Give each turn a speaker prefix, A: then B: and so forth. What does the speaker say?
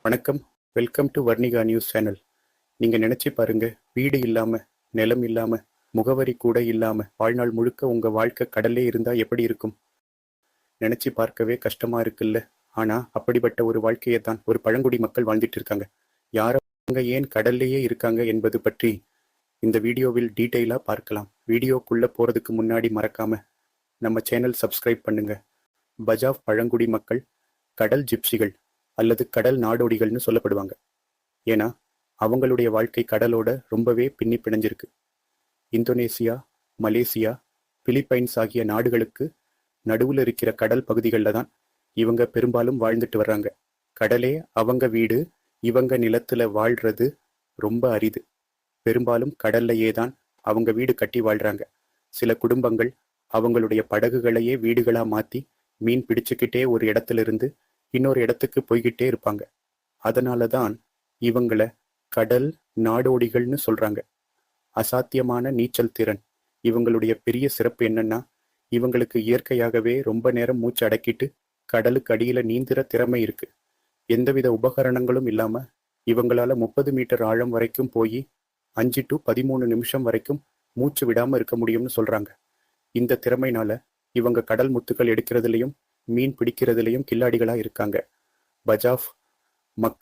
A: வணக்கம். Welcome to Varnika news channel. நீங்க நினைச்சு பாருங்க, வீடு இல்லாம, நிலம் இல்லாம, முகவரி கூட இல்லாம வாழ்நாள் முழுக்க உங்க வாழ்க்கை கடல்லே இருந்தா எப்படி இருக்கும்? நினைச்சு பார்க்கவே கஷ்டமா இருக்குல்ல. ஆனா அப்படிப்பட்ட ஒரு வாழ்க்கையை தான் ஒரு பழங்குடி மக்கள் வாழ்ந்துட்டு இருக்காங்க. யார் அவங்க, ஏன் கடல்லையே இருக்காங்க என்பது பற்றி இந்த வீடியோவில் டீட்டெயிலா பார்க்கலாம். வீடியோக்குள்ள போறதுக்கு முன்னாடி மறக்காம நம்ம சேனல் சப்ஸ்கிரைப் பண்ணுங்க. பஜாவ் பழங்குடி மக்கள் கடல் ஜிப்சிகள் அல்லது கடல் நாடோடிகள்னு சொல்லப்படுவாங்க. ஏன்னா அவங்களுடைய வாழ்க்கை கடலோட ரொம்பவே பின்னி பிணைஞ்சிருக்கு. இந்தோனேசியா, மலேசியா, பிலிப்பைன்ஸ் ஆகிய நாடுகளுக்கு நடுவுல இருக்கிற கடல் பகுதிகளில் தான் இவங்க பெரும்பாலும் வாழ்ந்துட்டு வர்றாங்க. கடலே அவங்க வீடு. இவங்க நிலத்துல வாழ்றது ரொம்ப அரிது. பெரும்பாலும் கடல்லையே தான் அவங்க வீடு கட்டி வாழ்றாங்க. சில குடும்பங்கள் அவங்களுடைய படகுகளையே வீடுகளா மாத்தி மீன் பிடிச்சுக்கிட்டே ஒரு இடத்துல இருந்து இன்னொரு இடத்துக்கு போய்கிட்டே இருப்பாங்க. அதனாலதான் இவங்கள கடல் நாடோடிகள்னு சொல்றாங்க. அசாத்தியமான நீச்சல் திறன். இவங்களுடைய பெரிய சிறப்பு என்னன்னா, இவங்களுக்கு இயற்கையாகவே ரொம்ப நேரம் மூச்சு அடக்கிட்டு கடலுக்கு அடியில நீந்துற திறமை இருக்கு. எந்தவித உபகரணங்களும் இல்லாம இவங்களால 30 மீட்டர் ஆழம் வரைக்கும் போய் 5 to 13 நிமிஷம் வரைக்கும் மூச்சு விடாம இருக்க முடியும்னு சொல்றாங்க. இந்த திறமைனால இவங்க கடல் முத்துக்கள் எடுக்கிறதுலயும் மீன் பிடிக்கிறதுலயும் கில்லாடிகளா இருக்காங்க. பஜாவ் மக்கள்